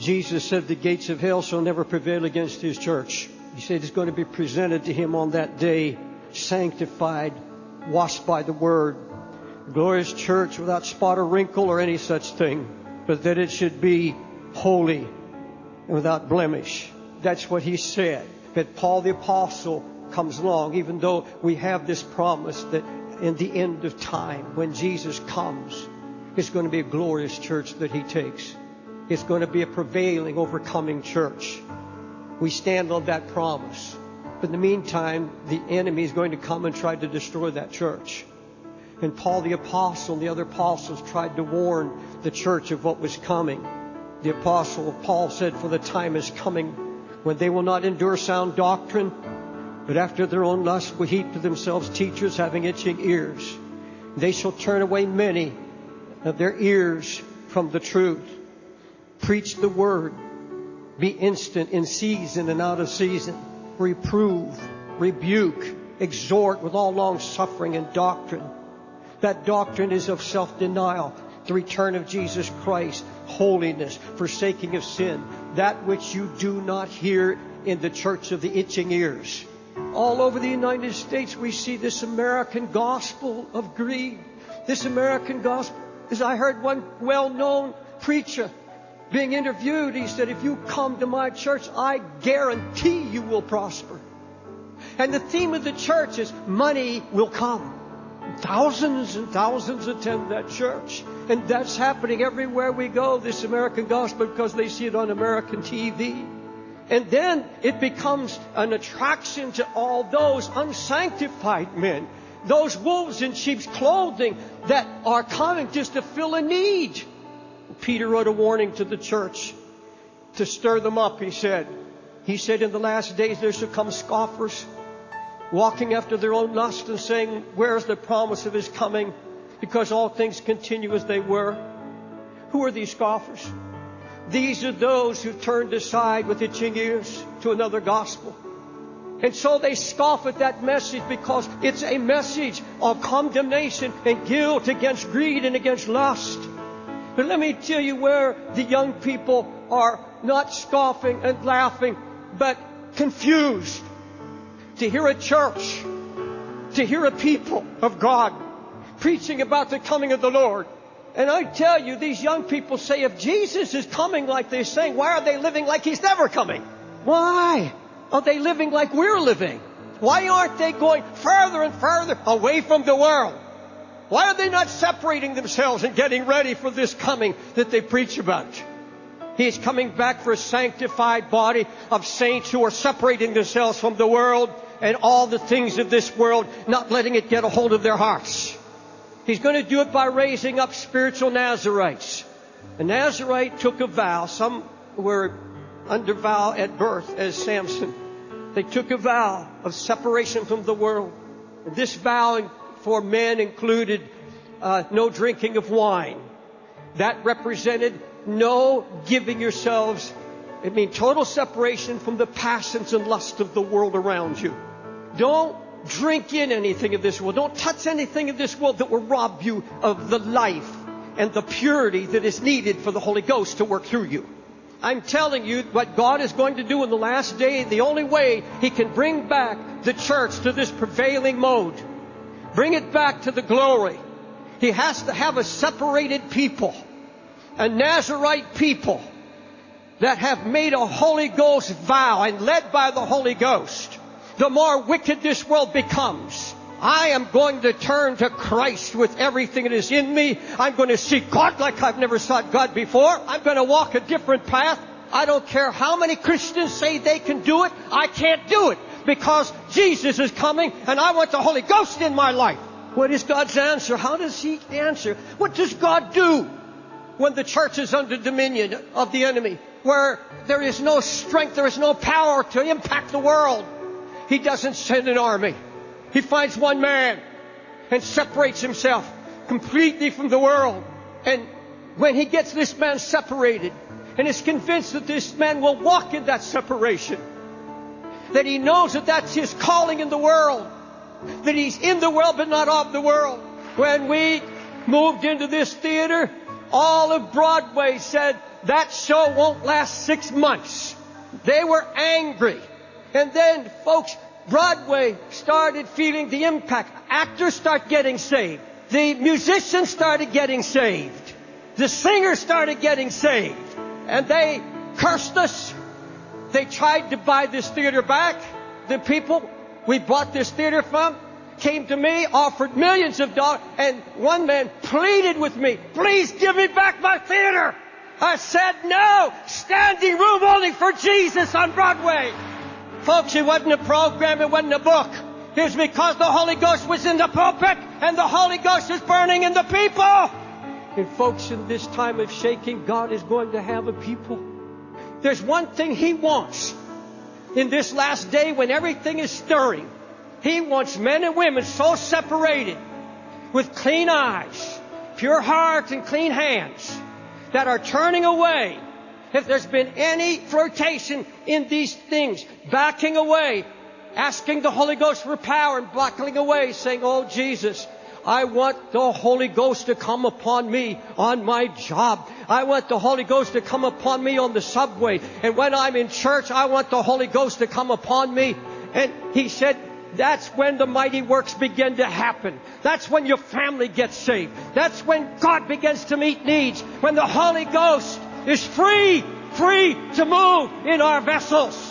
Jesus said the gates of hell shall never prevail against His church. He said it's going to be presented to Him on that day, sanctified, washed by the Word. A glorious church without spot or wrinkle or any such thing, but that it should be holy and without blemish. That's what He said. But Paul the Apostle comes along, even though we have this promise that in the end of time, when Jesus comes, it's going to be a glorious church that He takes. It's going to be a prevailing, overcoming church. We stand on that promise. But in the meantime, the enemy is going to come and try to destroy that church. And Paul the Apostle and the other apostles tried to warn the church of what was coming. The Apostle Paul said, for the time is coming when they will not endure sound doctrine, but after their own lust will heap to themselves teachers having itching ears. They shall turn away many of their ears from the truth. Preach the word. Be instant in season and out of season. Reprove, rebuke, exhort with all long suffering and doctrine. That doctrine is of self-denial, the return of Jesus Christ, holiness, forsaking of sin. That which you do not hear in the church of the itching ears. All over the United States, we see this American gospel of greed. This American gospel, as I heard one well-known preacher being interviewed, he said, if you come to my church, I guarantee you will prosper. And the theme of the church is money will come. Thousands and thousands attend that church. And that's happening everywhere we go, this American gospel, because they see it on American TV. And then it becomes an attraction to all those unsanctified men, those wolves in sheep's clothing that are coming just to fill a need. Peter wrote a warning to the church to stir them up, he said. He said, in the last days there shall come scoffers, walking after their own lust and saying, where is the promise of His coming? Because all things continue as they were. Who are these scoffers? These are those who turned aside with itching ears to another gospel. And so they scoff at that message because it's a message of condemnation and guilt against greed and against lust. But let me tell you where the young people are not scoffing and laughing, but confused. To hear a church, to hear a people of God preaching about the coming of the Lord. And I tell you, these young people say, if Jesus is coming like they're saying, why are they living like He's never coming? Why are they living like we're living? Why aren't they going further and further away from the world? Why are they not separating themselves and getting ready for this coming that they preach about? He's coming back for a sanctified body of saints who are separating themselves from the world and all the things of this world, not letting it get a hold of their hearts. He's going to do it by raising up spiritual Nazarites. A Nazarite took a vow. Some were under vow at birth as Samson. They took a vow of separation from the world. And this vow for men included no drinking of wine. That represented no giving yourselves. It means total separation from the passions and lust of the world around you. Don't drink in anything of this world. Don't touch anything of this world that will rob you of the life and the purity that is needed for the Holy Ghost to work through you. I'm telling you what God is going to do in the last day. The only way He can bring back the church to this prevailing mode, bring it back to the glory. He has to have a separated people, a Nazarite people that have made a Holy Ghost vow and led by the Holy Ghost. The more wicked this world becomes, I am going to turn to Christ with everything that is in me. I'm going to seek God like I've never sought God before. I'm going to walk a different path. I don't care how many Christians say they can do it. I can't do it because Jesus is coming and I want the Holy Ghost in my life. What is God's answer? How does He answer? What does God do when the church is under dominion of the enemy, where there is no strength, there is no power to impact the world? He doesn't send an army. He finds one man and separates himself completely from the world. And when He gets this man separated and is convinced that this man will walk in that separation, that he knows that that's his calling in the world, that he's in the world but not of the world. When we moved into this theater, all of Broadway said that show won't last 6 months. They were angry. And then, folks, Broadway started feeling the impact. Actors start getting saved. The musicians started getting saved. The singers started getting saved. And they cursed us. They tried to buy this theater back. The people we bought this theater from came to me, offered millions of dollars, and one man pleaded with me, please give me back my theater. I said no, standing room only for Jesus on Broadway. Folks, it wasn't a program, it wasn't a book. It was because the Holy Ghost was in the pulpit and the Holy Ghost is burning in the people. And folks, in this time of shaking, God is going to have a people. There's one thing He wants in this last day when everything is stirring. He wants men and women so separated with clean eyes, pure hearts, and clean hands that are turning away. If there's been any flirtation in these things, backing away, asking the Holy Ghost for power and backing away, saying, oh Jesus, I want the Holy Ghost to come upon me on my job. I want the Holy Ghost to come upon me on the subway. And when I'm in church, I want the Holy Ghost to come upon me. And He said, that's when the mighty works begin to happen. That's when your family gets saved. That's when God begins to meet needs. When the Holy Ghost is free to move in our vessels.